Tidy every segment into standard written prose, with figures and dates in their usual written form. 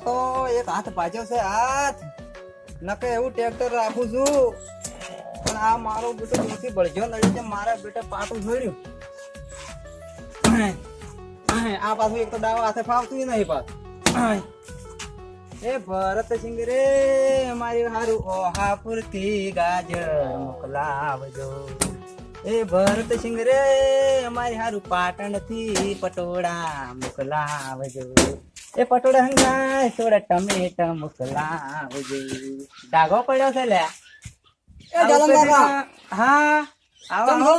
તો એક હાથ ભાજ્યો છે હાથ નકે એવું ટ્રેક્ટર રાખું છું પણ આ મારો બેટો દૂરથી બળજો નડી છે મારા બેટા પાટું છોડ્યું આ પાછું એક તો દાવા હાથે ફાવતું નહીં પાછું એ ભરતસિંહ રે મારી હારું ઓહા પૂરતી ગાજર મોકલાવજો એ ભરતસિંહ રે અમારી હારું પાટણ થી પટોળા મોકલાવજો એ પટોળા હંગાય થોડા ટમેટા મોકલાવજો ડાઘો પડ્યો છે લે એ જલમ બાબા હા આવો તમે આવો.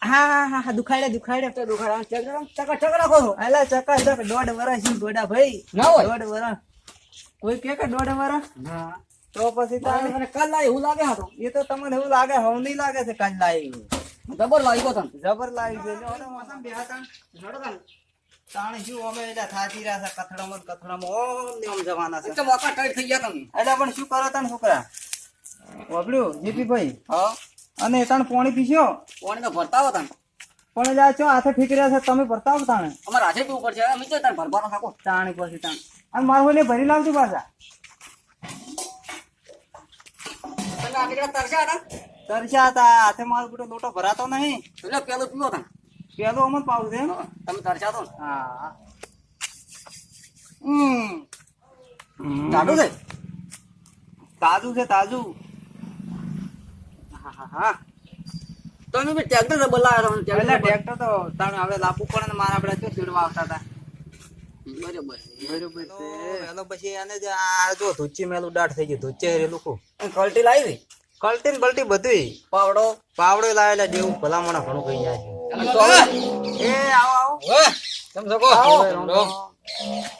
હા દુખાડે તે દુખાડા ચક રાખો છો અલા ચકાચક 1.5 વર્ષ ગોડા ભાઈ ના હોય 1.5 વર્ષ કોઈ કે 1.5 વર્ષ હા તો પછી તારે મને કાલ લાય એવું લાગે હતો એ તો તમને એવું લાગે હવે નહીં લાગે છે કાલ લાવી જબર લાગ્યો તને જબર લાવી છે જો ઓને મોસમ બે હતા તાણે શું અમે એટલે થાતી રહ્યા છે કથડામાં ઓમ ને ઓમ જવાના છે તો મોકા ટાઈટ થઈ ગયા તમે એટલે પણ શું કરો તને છોકરા વાપર્યું જીપીભાઈ હા અને તને પાણી પીસ્યો કોણ તો ભરતા હો તને પણ એટલે આ ચો હાથે ઠીક રહ્યા છે તમે ભરતા હો તાણે અમારે આજે પીવું પડશે અમે તો તને ભરવાનો થાકો તાણે પછી તાણે અને મારું એટલે ભરી લાવજો પાછા તમે આગળ તરસ્યા હતા તરસ્યા હતા હાથે મારો બેટો લોટો ભરાતો નહીં એટલે પેલું પીવો તને પેલો અમર પાવું છે એમ? તમે તરસ્યા તો ને હા જાડું છે તાજું છે તાજું હા તમે બી ટ્રેક્ટર તો બોલાવ્યા તમને એટલે ટ્રેક્ટર ટ્રેક્ટર તો તાણે હવે લાવવું પડે ને મારા આપણે શું ચીડવા આવતા હતા બરોબર બરોબર છે મેલો પછી એને જે આ જો ધુચ્ચી મેલું દાઢ થઈ ગયું ધુચ્ચે રેલું કો કલ્ટી લાવી કલ્ટી ને બલ્ટી બધું પાવડો પાવડો લાવેલા જેવું ભલામણ ઘણું કહી જાય છે એ આવો આવો તમે શકો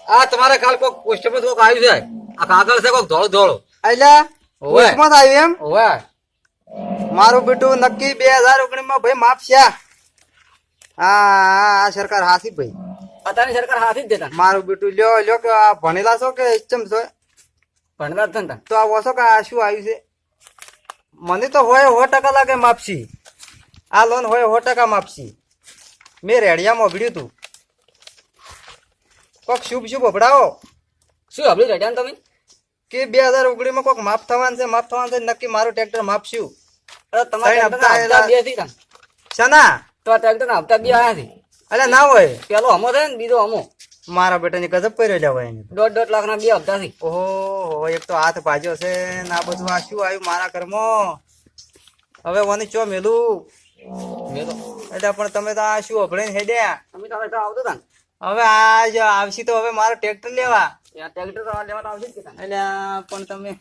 આ તમારે કાલ કોક પોસ્ટમાં કોક આવ્યું છે આ કાગળ છે કોક ધોળો ધોળો અલ્યા ઓવે. પોસ્ટમાં આવ્યું એમ ઓવે મારું બેટું નક્કી 2019 માં ભાઈ માપસ્યા આ સરકાર હાસી ભાઈ અત્યારની સરકાર હાથી જ દેતા મારું બેટું લ્યો લ્યો કે આ ભણેલા છો કે ચમ છો ભણતા જ નતા તો આ ઓછો કે આ શું આવ્યું છે મને તો હોય 100% લાગે માપસી આ લોન હોય 100% માપસી મેં રેડિયામાં ભીડ્યું તું કોક શુભ શુભ ભભડાવો શું હબળી રેડિયા તમે કે 2019 માં કોક માફ થવાનું છે નક્કી મારું ટ્રેક્ટર માપસ્યું તમારા ત્રણ હપ્તા હપ્તા બે થી શના તો આ ટ્રેક્ટર ના હપ્તા બે આયા છે અલે ના હોય પેલો હમો છે ને બીજો હમો મારા બેટાની ગજબ કર્યો લેવાય એને 1.5 લાખ ના બે હપ્તા છે ઓહો એક તો હાથ ભાજ્યો છે ને આ બધું આ શું આવ્યું મારા ઘરમાં હવે ઓની ચો મેલું એટલે પણ તમે તો આ શું અભળે હેડ્યા તમે તો હવે આવતો હતા ને હવે આ જ આવશે તો હવે મારો ટ્રેક્ટર લેવા આ ટ્રેક્ટર તો લેવા તો આવશે જ કે તાન. એટલે આ પણ તમે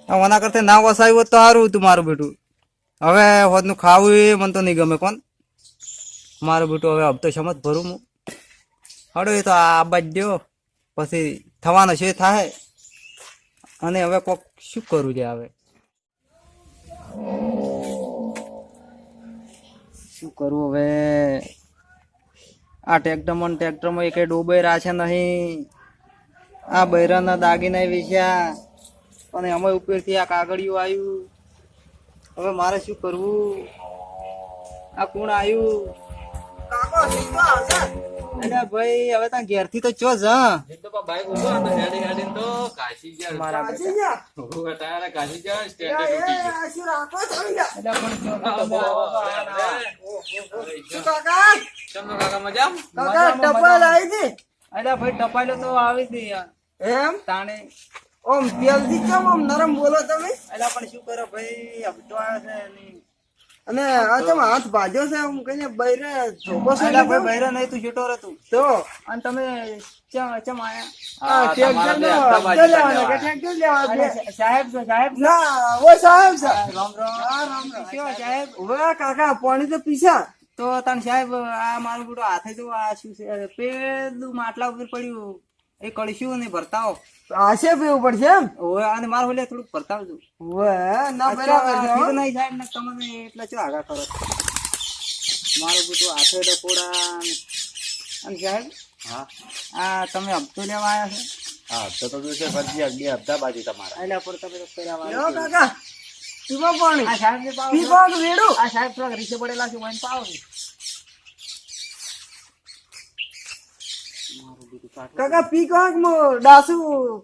ઓના કરતા ના વસાવ્યું હોત તો સારું હતું મારું બેટું હવે હોદનું ખાવું એ મને તો નહીં ગમે કોણ મારું બેટું હવે હપ્તો સમજ ભરું હું હડો એ તો આ બાજ દ્યો પછી થવાનો છે થાય અને હવે કોક શું કરવું છે હવે શું કરવું હવે આ ટ્રેક્ટરમાં એક ડૂબાઈ રહ્યા છે નહીં આ બૈરાના દાગીના વેચ્યા અને અમે ઉપરથી આ કાગળિયું આવ્યું હવે મારે શું કરવું આ કોણ આવ્યું એટલે ભાઈ હવે ત્યાં ઘેરથી તો ચો જ મારા બેટા. એટલે પણ ચો તો અલ્યા ભાઈ ટપાલો તો આવી હતી યાર. એમ તાણે ઓમ પેલથી કેમ ઓમ નરમ બોલો તમે અલ્યા પણ શું કરો ભાઈ હપ્તો આવ્યો છે નહીં. અને આ તમે હાથ ભાજ્યો છે એમ કહીને બૈરે ધોકો છે અલ્યા ભાઈ બૈરા નહીં તું છૂટો રહે તું તો અને તમે ચમ આયા આ ટ્રેક્ટર નો હપ્તો લેવાનો કે ટ્રેક્ટર લેવા અરે સાહેબ સાહેબ ના ઓ સાહેબ સાહેબ રામ રામ શું સાહેબ ઓવે કાકા પાણી તો પીસા તો તને સાહેબ આ મારું બેટો હાથે જો આ શું છે પેલું માટલા ઉપર પડ્યું એ કળશું ને ભરતાઓ આશે પીવું પડશે એમ ઓય અને મારું એટલે થોડુંક ભરતાવજો ઓવે ના બરાબર છે હો. નહીં સાહેબ ને તમને એટલે શું આગા કરો મારું બેટું હાથે ડકોડા અને સાહેબ હા આ તમે હપ્તો લેવા આવ્યા છો હા તો છે ફરજિયાત 2 હપ્તા બાકી તમારા એટલે પણ તમે તો કર્યા લ્યો કાકા પીવા પાણી આ સાહેબ ને પાવ પીવા વેડું આ સાહેબ થોડાક રીસે પડેલા છે મને પાવ મારું બેટું કાકા પી કોક મો ડાસુ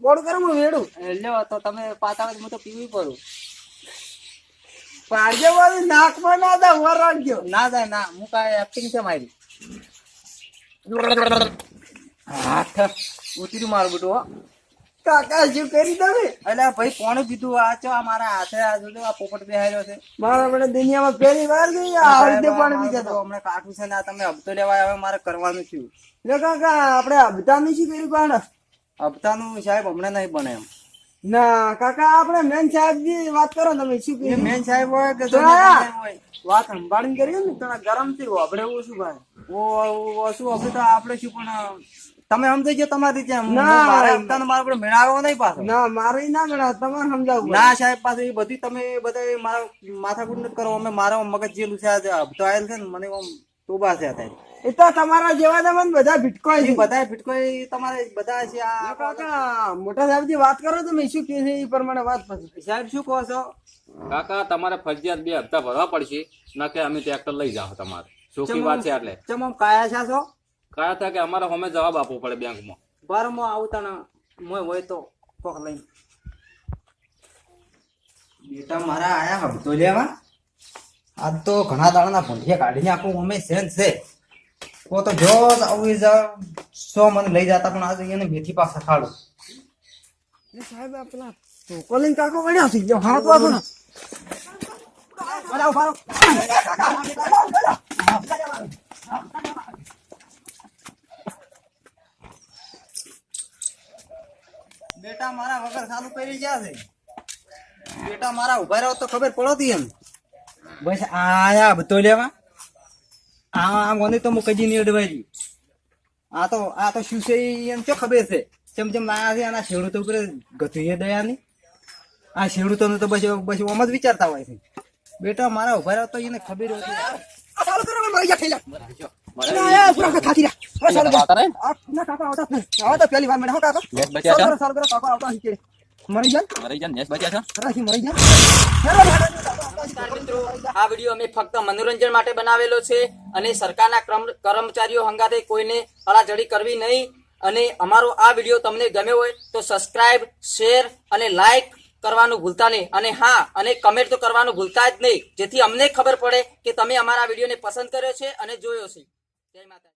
પોડ કરો મો વેડું લ્યો તો તમે પાતા હું તો પીવી પડું પાડજો વાળી નાકમાં ના દા વર રાખજો ના દા ના હું કાંઈ એક્ટિંગ છે મારી હાથ ઉતરી મારું બેટું હો કાકા શું કરી દઉં એટલે ભાઈ કોણે પીધું આ ચો આ મારા હાથે આ જોજો આ પોપટ બેહાર્યો છે મારા બેટા દુનિયામાં પહેલી વાર ગઈ આ રીતે પાણી પીધા તો હમણાં કાઠું છે ને આ તમે હપ્તો લેવા આવે મારે કરવાનું થયું એટલે કાકા આપણે હપ્તાનું શું કર્યું પણ હપ્તાનું સાહેબ હમણાં નહીં બને એમ ના કાકા આપણે મેન સાહેબ ની વાત કરો તમે શું કર્યું મેન સાહેબ હોય કે વાત સંભાળીને કરીએ ને થોડા ગરમ થયું આપણે એવું શું ભાઈ ઓ શું આપણે તો આપણે શું પણ તમે સમજાઈ ગયો તમારી રીતે મારે હપ્તાનો મારો પણ મેળાવો નહીં પાછો ના મારે ના મેળાવ તમારે સમજાવું ના સાહેબ પાસે એ બધી તમે બધા મારા માથાકૂટ નથી કરો અમે મારા મગજ જેલું છે આજે હપ્તો આવેલ છે ને મને તોબા છે અત્યારે એ તો તમારા જેવા તમને બધા ભીટકોય છે બધા ભીટકોય તમારે બધા છે આ કાકા મોટા સાહેબ થી વાત કરો તમે શું કે છે એ પ્રમાણે વાત પછી સાહેબ શું કહો છો કાકા તમારે ફરજિયાત 2 હપ્તા ભરવા પડશે ના કે અમે ટ્રેક્ટર લઈ જાઓ તમારે ચોખ્ખી વાત છે એટલે ચમ કાયા છો કયા હતા કે અમારે અમે જવાબ આપવો પડે બેંકમાં બારમાં આવતા ને મોય હોય તો કોક લઈને બેટા મારા આયા હપ્તો લેવા આજ તો ઘણા દાડાના ભૂંઠિયા કાઢીને આપું અમે સેન છે તો જો આવું સો મને લઈ જતા પણ આજે એને મેથી પાસે ખાડું સાહેબ પેલા કોલિંગ કાકો વળ્યા છે જો હાથ વાગો ને બેટા મારા વગર ચાલુ કરી ગયા છે બેટા મારા ઉભા રહ્યો તો ખબર પડતી એમ બસ આયા હપ્તો લેવા આ મને તો કદી નહીં અડવાઈ આ તો શું છે એમ શું ખબર છે જેમ જેમ આયા છે આના ખેડૂતો ઉપર ગતું દયાની આ ખેડૂતો તો બસ બસ ઓમ જ વિચારતા હોય છે બેટા મારા ઉભા રહ્યો તો એને ખબર આ વિડીયો અમે ફક્ત મનોરંજન માટે બનાવેલો છે અને સરકારના કર્મચારીઓ હંગાતે કોઈને હળાજડી કરવી નહીં અને અમારો આ વિડીયો તમને ગમ્યો હોય તો સબસ્ક્રાઇબ શેર અને લાઈક કરવાનું ભૂલતા નહીં અને હા અને કમેન્ટ તો કરવાનું ભૂલતા જ નહીં જેથી અમને ખબર પડે કે તમે અમારા વિડીયોને પસંદ કર્યો છે અને જોયો છે જય માતા.